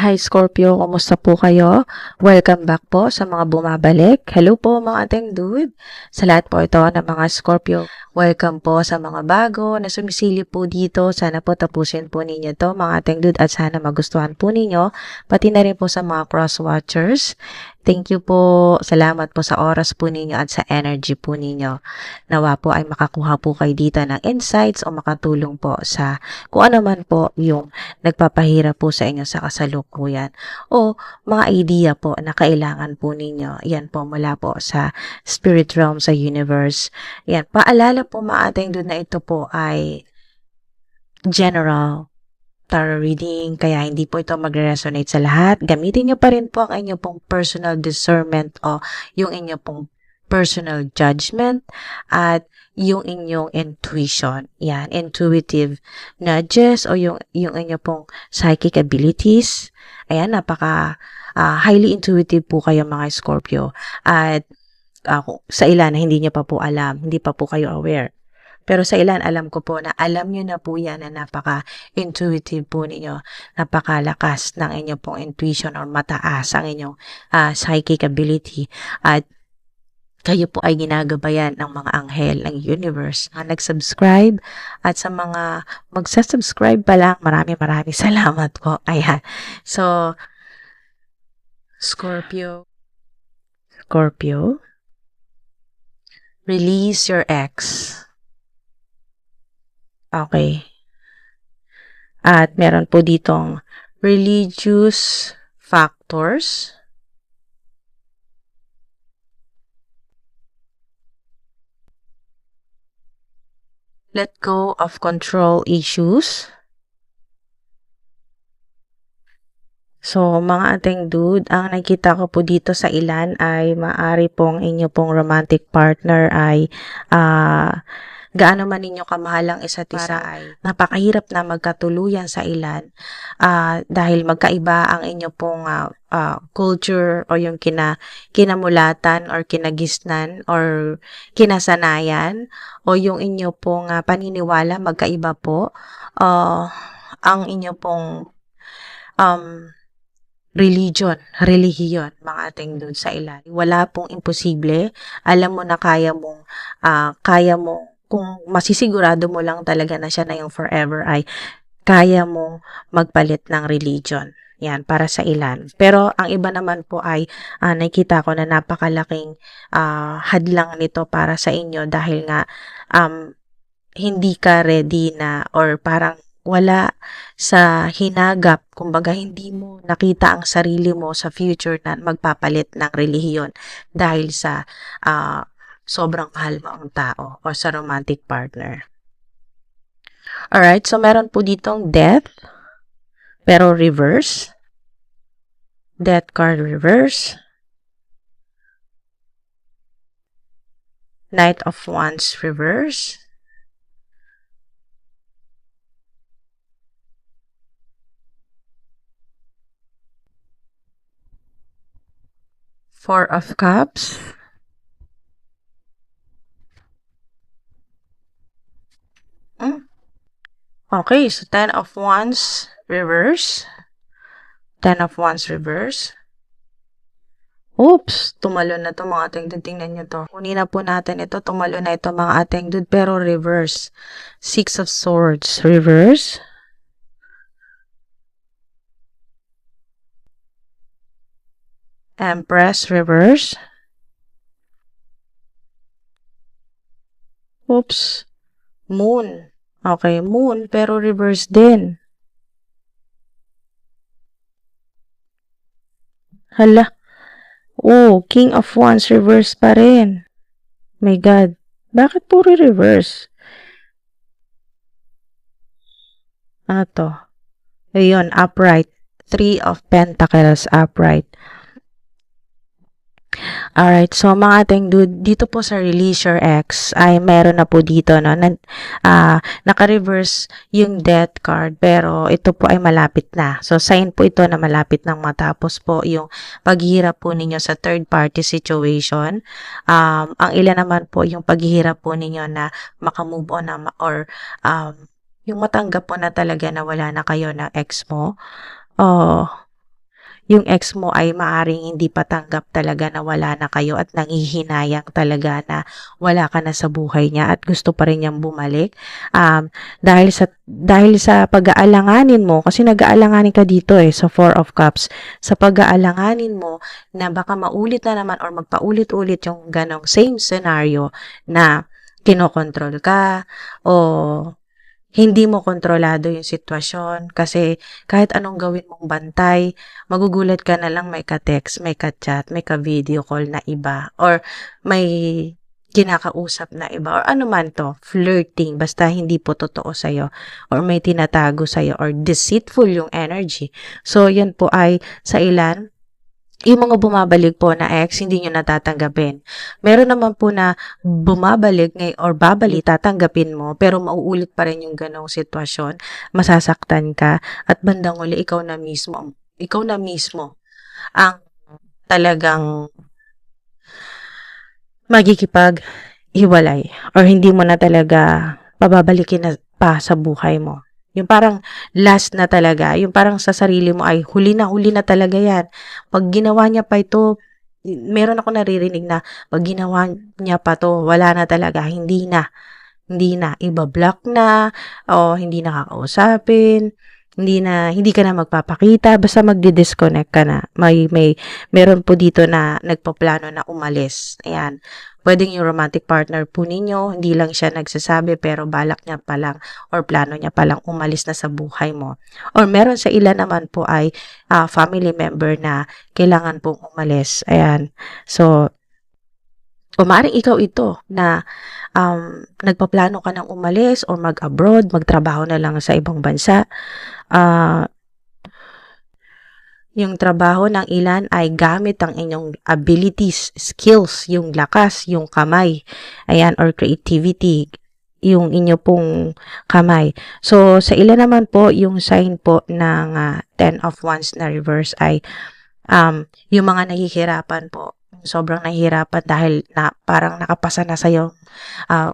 Hi Scorpio, kumusta po kayo? Welcome back po sa mga bumabalik. Hello po mga ating dude. Sa lahat po ito ng mga Scorpio, welcome po sa mga bago na sumisilip po dito. Sana po tapusin po ninyo to mga ating dude at sana magustuhan po ninyo. Pati na rin po sa mga cross-watchers. Thank you po. Salamat po sa oras po ninyo at sa energy po ninyo. Nawa po ay makakuha po kayo dito ng insights o makatulong po sa kung ano man po yung nagpapahirap po sa inyo sa kasalukuyan o mga idea po na kailangan po ninyo. Yan po mula po sa spirit realm, sa universe. Yan, paalala po maating doon na ito po ay general tarot reading, kaya hindi po ito magre-resonate sa lahat. Gamitin nyo pa rin po ang inyo pong personal discernment o yung inyo pong personal judgment at yung inyong intuition. Yan, intuitive nudges o yung inyo pong psychic abilities. Ayan, highly intuitive po kayo mga Scorpio. At sa ilan na hindi nyo pa po alam, hindi pa po kayo aware. Pero sa ilan, alam ko po na alam nyo na po yan na napaka-intuitive po ninyo, napakalakas ng inyong pong intuition or mataas ang inyong psychic ability. At kayo po ay ginagabayan ng mga anghel ng universe na nag-subscribe at sa mga magsa-subscribe pa lang, maraming salamat po. Ayan. So, Scorpio, release your ex. Okay. At meron po ditong religious factors. Let go of control issues. So, mga ating dude, ang nakita ko po dito sa ilan ay maari pong inyo pong romantic partner ay gaano man ninyo kamahal ang isa't isa ay napakahirap na magkatuluyan sa ilan dahil magkaiba ang inyo pong culture o yung kinamulatan or kinagisnan or kinasanayan o yung inyo pong paniniwala magkaiba po. Ang inyo pong relihiyon, mga ating doon sa ilan. Wala pong imposible. Alam mo na kaya mo, kung masisigurado mo lang talaga na siya na yung forever ay kaya mo magpalit ng religion. Yan, para sa ilan. Pero ang iba naman po ay nakita ko na napakalaking hadlang nito para sa inyo dahil nga hindi ka ready na or parang wala sa hinagap, kumbaga hindi mo nakita ang sarili mo sa future na magpapalit ng relihiyon dahil sa sobrang mahal mo ang tao o sa romantic partner. Alright, so meron po ditong death, pero reverse. Death card reverse. Knight of Wands reverse. Four of Cups. Okay, so 10 of Wands reverse. 10 of Wands reverse. Oops, tumalon na to mga ating dude. Tingnan nyo to. Kunin na po natin ito. Tumalon na ito mga ating dude, pero reverse. 6 of Swords reverse. Empress reverse. Oops. Moon. Okay, Moon, pero reverse din. Hala. Oh, King of Wands reverse pa rin. My God. Bakit puro reverse? Ano to? Ayun, upright. 3 of Pentacles upright. Alright, so mga ating dude, dito po sa Release Your Ex ay meron na po dito, no, naka-reverse yung death card, pero ito po ay malapit na. So, sign po ito na malapit nang matapos po yung paghihirap po ninyo sa third party situation. Ang ilan naman po yung paghihirap po ninyo na makamove on na, or yung matanggap po na talaga na wala na kayo ng ex mo. yung ex mo ay maaring hindi patanggap talaga na wala na kayo at nanghihinayang talaga na wala ka na sa buhay niya at gusto pa rin niyang bumalik. Dahil sa pag-aalanganin mo, kasi nag-aalanganin ka dito sa Four of Cups, sa pag-aalanganin mo na baka maulit na naman or magpaulit-ulit yung ganong same scenario na kinokontrol ka o hindi mo kontrolado yung sitwasyon kasi kahit anong gawin mong bantay, magugulat ka na lang may ka-text, may ka-chat, may ka-video call na iba or may kinakausap na iba or ano man to, flirting, basta hindi po totoo sa'yo or may tinatago sa'yo or deceitful yung energy. So, yun po ay sa ilan, yung mga bumabalik po na ex, hindi nyo natatanggapin. Meron naman po na bumabalik or babalik, tatanggapin mo, pero mauulit pa rin yung ganong sitwasyon. Masasaktan ka, at bandang uli, ikaw na mismo ang talagang magkikipag-hiwalay or hindi mo na talaga pababalikin na pa sa buhay mo. Yung parang last na talaga, yung parang sa sarili mo ay huli na talaga yan. Pag ginawa niya pa ito, meron ako naririnig na pag ginawa niya pa to, wala na talaga, hindi na, iba-block na, o hindi nakakausapin, hindi ka na magpapakita, basta magdi-disconnect ka na. Meron po dito na nagpaplano na umalis. Ayan. Pwedeng yung romantic partner po ninyo, hindi lang siya nagsasabi pero balak niya palang or plano niya palang umalis na sa buhay mo. Or meron sa ilan naman po ay family member na kailangan pong umalis. Ayan. So, o maaaring ikaw ito na nagpaplano ka ng umalis or mag-abroad, magtrabaho na lang sa ibang bansa. Yung trabaho ng ilan ay gamit ang inyong abilities, skills, yung lakas, yung kamay, ayan, or creativity, yung inyo pong kamay. So, sa ilan naman po, yung sign po ng Ten of Wands na reverse ay yung mga nahihirapan po. Sobrang nahihirapan dahil parang nakapasa na sa'yo.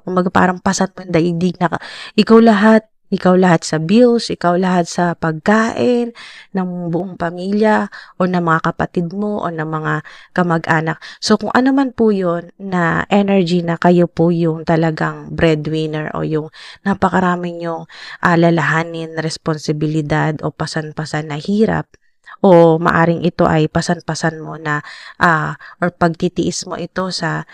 Kumbaga parang pasat mo yung daigdig na ikaw lahat sa bills, ikaw lahat sa pagkain ng buong pamilya o ng mga kapatid mo o ng mga kamag-anak. So, kung ano man po yun na energy na kayo po yung talagang breadwinner o yung napakaraming yung alalahanin, responsibilidad o pasan-pasan na hirap, o maaring ito ay pasan-pasan mo na or pagtitiis mo ito sa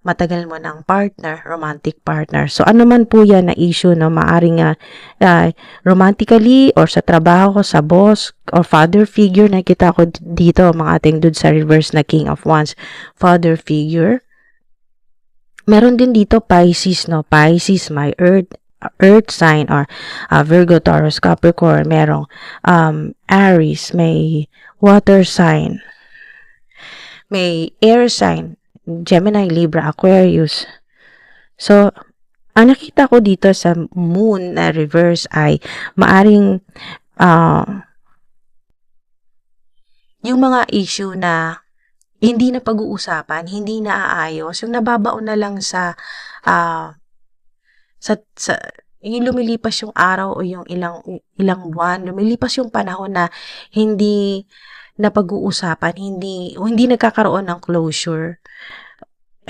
matagal mo ng partner, romantic partner. So, ano man po yan na issue, no? Maaring romantically or sa trabaho, sa boss or father figure, nakita ko dito mga ating dude sa reverse na King of Wands, father figure. Meron din dito Pisces, no? Pisces, my earth sign or Virgo, Taurus, Capricorn, merong Aries, may water sign, may air sign, Gemini, Libra, Aquarius. So, ang nakita ko dito sa moon na reverse ay maaring yung mga issue na hindi na pag-uusapan, hindi na aayos, yung nababaon na lang sa yung lumilipas yung araw o yung ilang buwan, lumilipas yung panahon na hindi na pag-uusapan, hindi nagkakaroon ng closure.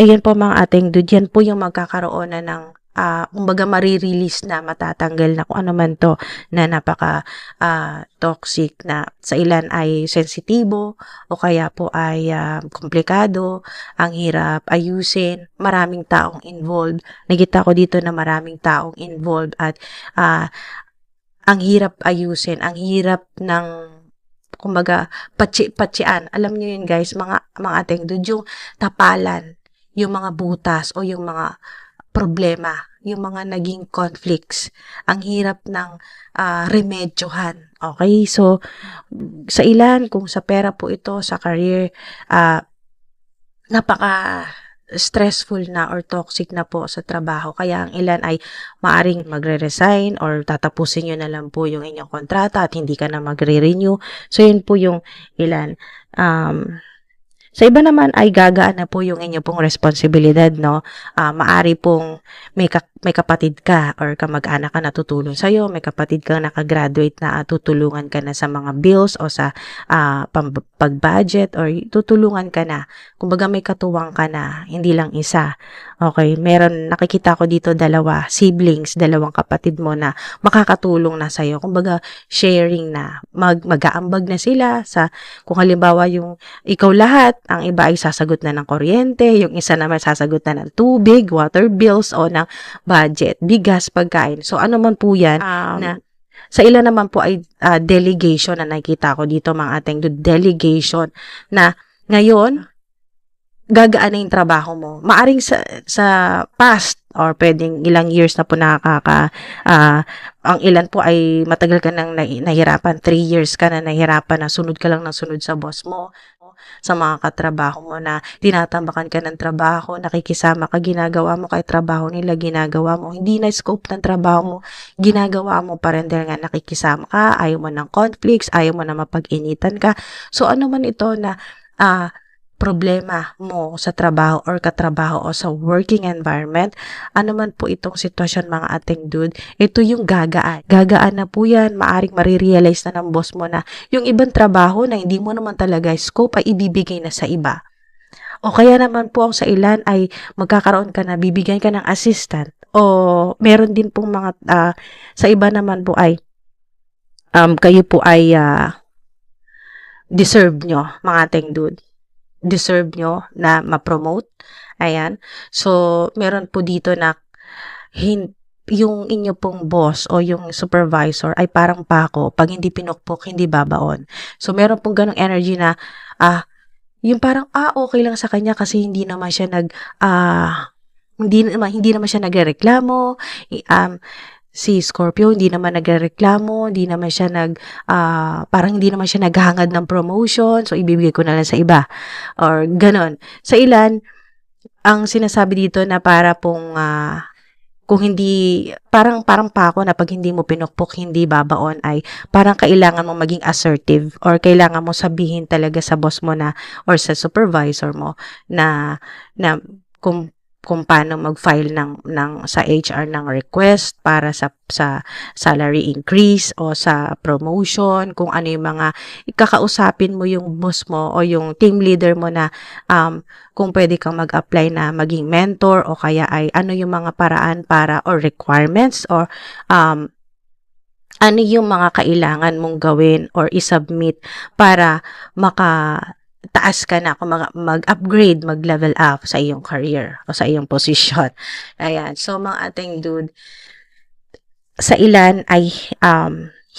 Ayan po mga ating dude, yan po yung magkakaroon na ng kumbaga marirelease na, matatanggal na kung ano man to na napaka toxic na sa ilan ay sensitibo o kaya po ay komplikado, ang hirap ayusin, maraming taong involved. Nakita ko dito na maraming taong involved at ang hirap ayusin, ang hirap ng kumbaga patsi-patsian. Alam niyo yun guys, mga ating dude, yung tapalan, yung mga butas o yung mga problema, yung mga naging conflicts, ang hirap ng remedyohan. Okay? So, sa ilan, kung sa pera po ito, sa career, napaka-stressful na or toxic na po sa trabaho. Kaya ang ilan ay maaring magre-resign or tatapusin nyo na lang po yung inyong kontrata at hindi ka na magre-renew. So, yun po yung ilan. Sa iba naman ay gagaan na po yung inyo pong responsibilidad, no? Maari pong may kapatid ka or kamag-anak ka na tutulong sa'yo, may kapatid kang nakagraduate na tutulungan ka na sa mga bills o sa pag-budget or tutulungan ka na. Kumbaga may katuwang ka na, hindi lang isa. Okay, nakikita ko dito siblings, dalawang kapatid mo na makakatulong na sa'yo. Kumbaga sharing na, mag-aambag na sila kung halimbawa yung ikaw lahat, ang iba ay sasagot na ng kuryente, yung isa naman sasagot na ng tubig, water bills, o ng budget, bigas, pagkain. So, ano man po yan, na sa ilan naman po ay delegation na nakikita ko dito, mga ating delegation, na ngayon, gagaan na yung trabaho mo. Maaring sa past, or pwedeng ilang years na po ang ilan po ay matagal ka nang nahirapan, 3 years ka na nahirapan na sunod ka lang ng sunod sa boss mo, sa mga katrabaho mo na tinatambakan ka ng trabaho, nakikisama ka, ginagawa mo kahit trabaho nila, ginagawa mo, hindi na scope ng trabaho mo, ginagawa mo pa rin dahil nga nakikisama ka, ayaw mo ng conflicts, ayaw mo na mapag-initan ka. So, ano man ito na problema mo sa trabaho or katrabaho o sa working environment, ano man po itong sitwasyon, mga ating dude, ito yung gagaan. Gagaan na po yan, maaring marirealize na ng boss mo na yung ibang trabaho na hindi mo naman talaga scope ay ibibigay na sa iba. O kaya naman po sa ilan ay magkakaroon ka na, bibigyan ka ng assistant. O meron din pong mga, sa iba naman po ay, kayo po ay deserve nyo, mga ating dude. Deserve nyo na ma-promote. Ayan. So, meron po dito na yung inyo pong boss o yung supervisor ay parang pako. Pag hindi pinukpok, hindi babaon. So, meron pong ganong energy na, yung parang, okay lang sa kanya kasi hindi naman siya hindi naman siya nagrereklamo. Si Scorpio, hindi naman nagrereklamo, hindi naman siya parang hindi naman siya naghahangad ng promotion, so ibibigay ko na lang sa iba. Or ganon. Sa ilan, ang sinasabi dito na para pong, kung hindi, parang pa ako na pag hindi mo pinukpok, hindi babaon, ay parang kailangan mo maging assertive or kailangan mo sabihin talaga sa boss mo na or sa supervisor mo na kung paano mag-file sa HR ng request para sa salary increase o sa promotion, kung ano yung mga ikakausapin mo yung boss mo o yung team leader mo na kung pwede kang mag-apply na maging mentor o kaya ay ano yung mga paraan para or requirements or ano yung mga kailangan mong gawin or isubmit para taas ka na, kung mag-upgrade, mag-level up sa iyong career o sa iyong position. Ayan. So, mga ating dude, sa ilan ay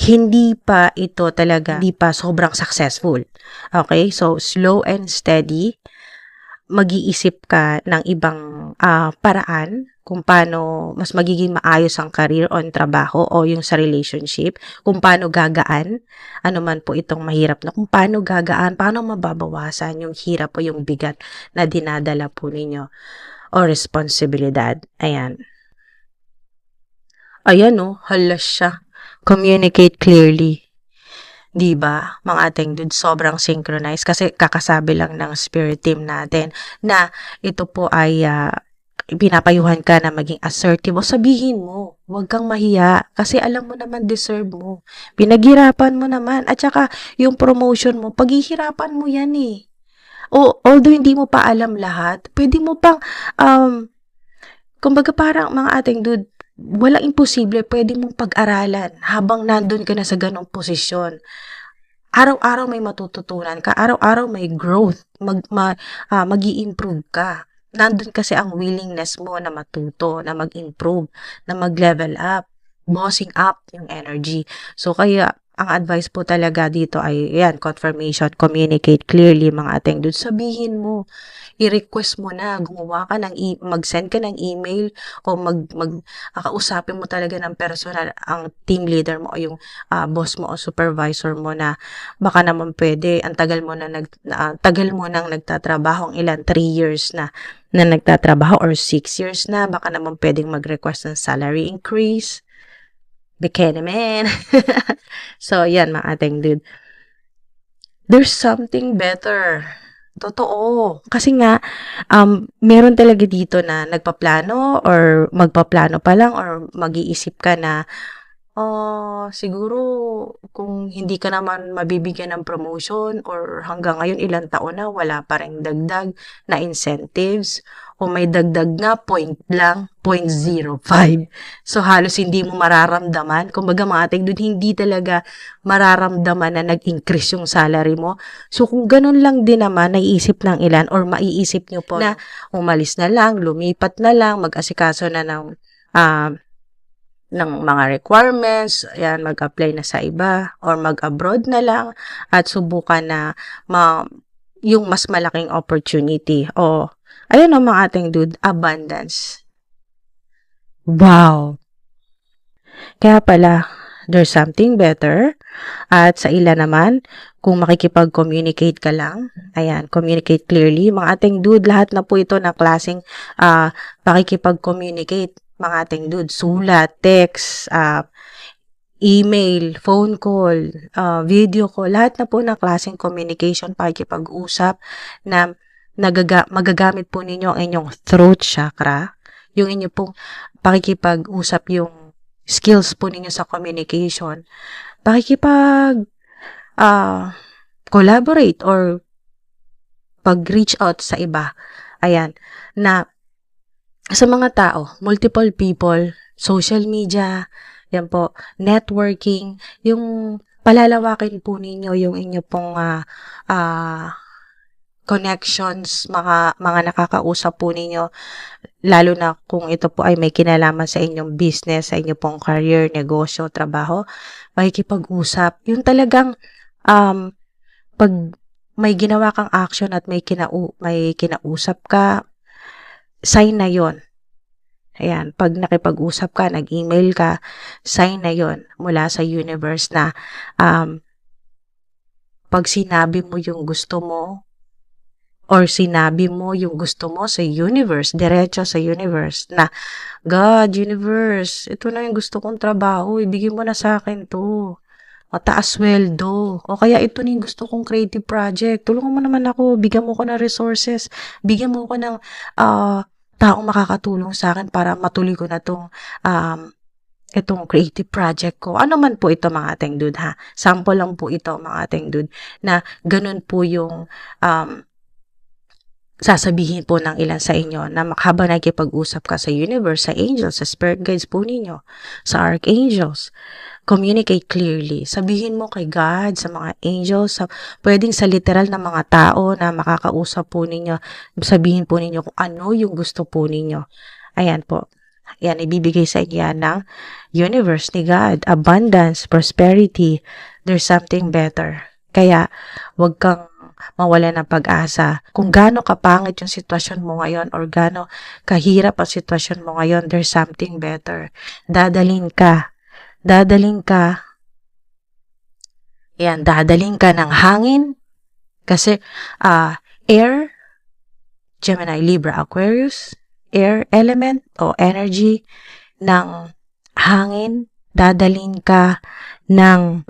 hindi pa sobrang successful. Okay? So, slow and steady, mag-iisip ka ng ibang paraan kung paano mas magiging maayos ang career on trabaho o yung sa relationship, kung paano gagaan, ano man po itong mahirap na, kung paano gagaan, paano mababawasan yung hirap o yung bigat na dinadala po ninyo o responsibilidad. Ayan. Ayan halas siya. Communicate clearly. Diba, mga ating dude, sobrang synchronized kasi kakasabi lang ng spirit team natin na ito po ay pinapayuhan ka na maging assertive o sabihin mo, huwag kang mahiya kasi alam mo naman deserve mo. Pinaghirapan mo naman at saka yung promotion mo, paghihirapan mo yan eh. Although hindi mo pa alam lahat, pwede mo pang, kumbaga parang mga ating dude, walang imposible, pwede mong pag-aralan habang nandun ka na sa ganong posisyon. Araw-araw may matututunan ka, araw-araw may growth, mag-i-improve ka. Nandun kasi ang willingness mo na matuto, na mag-improve, na mag-level up, bossing up yung energy. So, kaya, ang advice po talaga dito ay, confirmation, communicate clearly, mga ating dude. Sabihin mo, i-request mo na, gumawa ka mag-send ka ng email, o kausapin mo talaga ng personal ang team leader mo o yung boss mo o supervisor mo na baka naman pwede, ang tagal mo nang nagtatrabaho, ang ilan, 3 years na nagtatrabaho or 6 years na, baka naman pwedeng mag-request ng salary increase. Bikini man. So, yan mga ating dude. There's something better Totoo. Kasi nga, meron talaga dito na nagpaplano or magpaplano pa lang or mag-iisip ka na, siguro kung hindi ka naman mabibigyan ng promotion or hanggang ngayon ilang taon na wala pa ring dagdag na incentives o may dagdag nga point lang, 0.05. So halos hindi mo mararamdaman. Kumbaga mga ating doon, hindi talaga mararamdaman na nag-increase yung salary mo. So kung ganun lang din naman naiisip ng ilan or maiisip nyo po na umalis na lang, lumipat na lang, mag-asikaso na ng mga requirements, ayan, mag-apply na sa iba or mag-abroad na lang at subukan na yung mas malaking opportunity o ayan o mga ating dude, abundance. Wow! Kaya pala, there's something better. At sa ilan naman, kung makikipag-communicate ka lang, ayan, communicate clearly. Mga ating dude, lahat na po ito na klaseng pakikipag-communicate. Mga ating dude, sulat, text, email, phone call, video call, lahat na po ng klaseng communication, pakikipag-usap na magagamit po ninyo ang inyong throat chakra, yung inyo pong pakikipag-usap, yung skills po ninyo sa communication, collaborate or pag-reach out sa iba. Ayan, na sa mga tao, multiple people, social media, yan po, networking, yung palalawakin po ninyo yung inyo pong connections, mga nakakausap po ninyo, lalo na kung ito po ay may kinalaman sa inyong business, sa inyo pong career, negosyo, trabaho, makikipag-usap. Yung talagang, pag may ginawa kang action at may kinausap ka, sign na yon. Ayan, pag nakipag-usap ka, nag-email ka, sign na yon mula sa universe na pag sinabi mo yung gusto mo, or sinabi mo yung gusto mo sa universe, diretso sa universe, na, God, universe, ito na yung gusto kong trabaho, ibigay mo na sa akin to. Mataas sweldo. O kaya ito na yung gusto kong creative project. Tulungan mo naman ako, bigyan mo ko ng resources, bigyan mo ko ng taong makakatulong sa akin para matuloy ko na itong creative project ko. Ano man po ito mga ating dude ha. Sample lang po ito mga ating dude na ganun po yung sasabihin po ng ilan sa inyo na habang nagkipag-usap ka sa universe, sa angels, sa spirit guides po ninyo, sa archangels, communicate clearly. Sabihin mo kay God, sa mga angels, pwedeng sa literal na mga tao na makakausap po ninyo, sabihin po ninyo kung ano yung gusto po ninyo. Ayan po. Ayan, ibibigay sa inyo ng universe ni God, abundance, prosperity, there's something better. Kaya, wag kang mawala ng pag-asa. Kung gaano kapangit yung sitwasyon mo ngayon or gaano kahirap ang sitwasyon mo ngayon, there's something better. Dadalhin ka. Yan, dadalhin ka ng hangin. Kasi, air, Gemini, Libra, Aquarius, air element o energy ng hangin. Dadalhin ka ng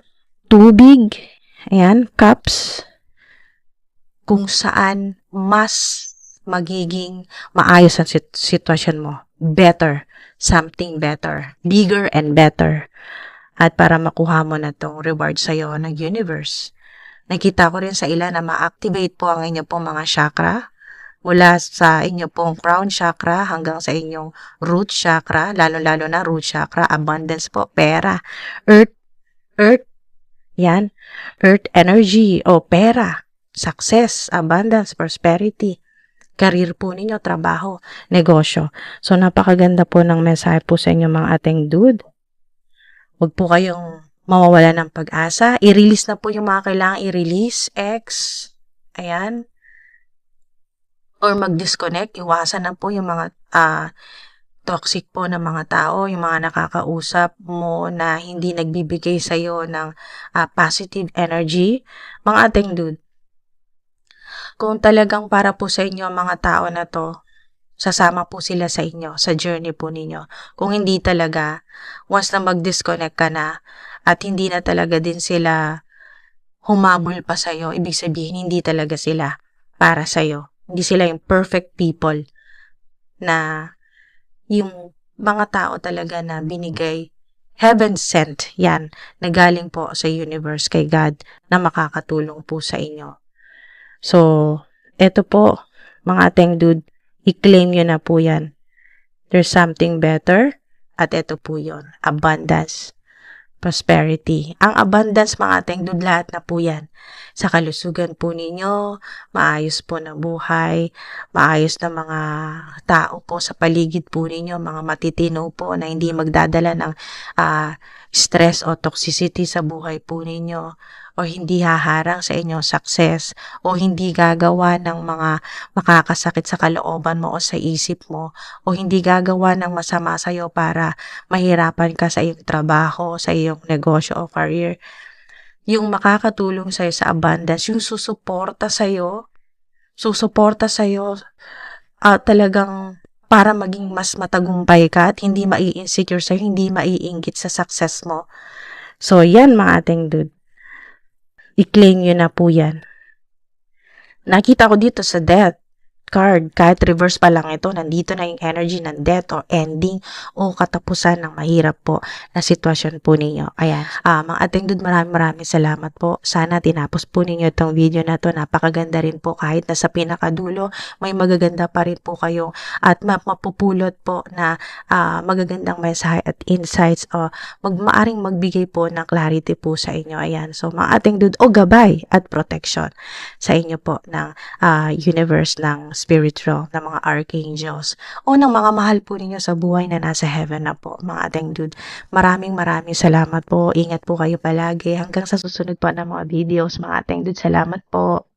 tubig. Ayan, cups, kung saan mas magiging maayos ang sitwasyon mo. Better. Something better. Bigger and better. At para makuha mo na tong reward sa'yo ng universe. Nakita ko rin sa ilan na ma-activate po ang inyo pong mga chakra. Mula sa inyo pong crown chakra hanggang sa inyong root chakra. Lalo-lalo na root chakra. Abundance po. Pera. Earth. Yan. Earth energy o pera. Success, abundance, prosperity, career po ninyo, trabaho, negosyo. So, napakaganda po ng mensahe po sa inyo mga ating dude. Huwag po kayong mawawala ng pag-asa. I-release na po yung mga kailangan i-release, ayan, or mag-disconnect. Iwasan na po yung mga toxic po na mga tao, yung mga nakakausap mo na hindi nagbibigay sa'yo ng positive energy. Mga ating dude, kung talagang para po sa inyo ang mga tao na to, sasama po sila sa inyo, sa journey po ninyo. Kung hindi talaga, once na mag-disconnect ka na, at hindi na talaga din sila humabol pa sa'yo, ibig sabihin, hindi talaga sila para sa'yo. Hindi sila yung perfect people na yung mga tao talaga na binigay, heaven sent, yan, na galing po sa universe kay God na makakatulong po sa inyo. So, eto po, mga ateng dude, i-claim nyo na po yan. There's something better, at eto po yon, abundance, prosperity. Ang abundance, mga ateng dude, lahat na po yan. Sa kalusugan po ninyo, maayos po na buhay, maayos na mga tao po sa paligid po ninyo, mga matitino po na hindi magdadala ng stress o toxicity sa buhay po ninyo, o hindi haharang sa inyong success, o hindi gagawa ng mga makakasakit sa kalooban mo o sa isip mo, o hindi gagawa ng masama sa'yo para mahirapan ka sa iyong trabaho, sa iyong negosyo o career. Yung makakatulong sa'yo sa abundance, yung susuporta sa'yo, talagang para maging mas matagumpay ka at hindi mai-insecure sa'yo, hindi maiinggit sa success mo. So, yan mga ating dude. I-claim nyo na po yan. Nakita ko dito sa death card, kahit reverse pa lang ito, nandito na yung energy ng death or ending o katapusan ng mahirap po na sitwasyon po ninyo. Ayan, mga ating dude, maraming salamat po. Sana tinapos po ninyo itong video na to. Napakaganda rin po, kahit na sa pinakadulo, may magaganda pa rin po kayo at mapupulot po na magagandang mensahe at insights o maaring magbigay po ng clarity po sa inyo. Ayan, so mga ating dude, o gabay at protection sa inyo po ng universe, ng spiritual, ng mga archangels, o ng mga mahal po ninyo sa buhay na nasa heaven na po, mga ating dude. Maraming salamat po. Ingat po kayo palagi. Hanggang sa susunod po ng mga videos, mga ating dude. Salamat po.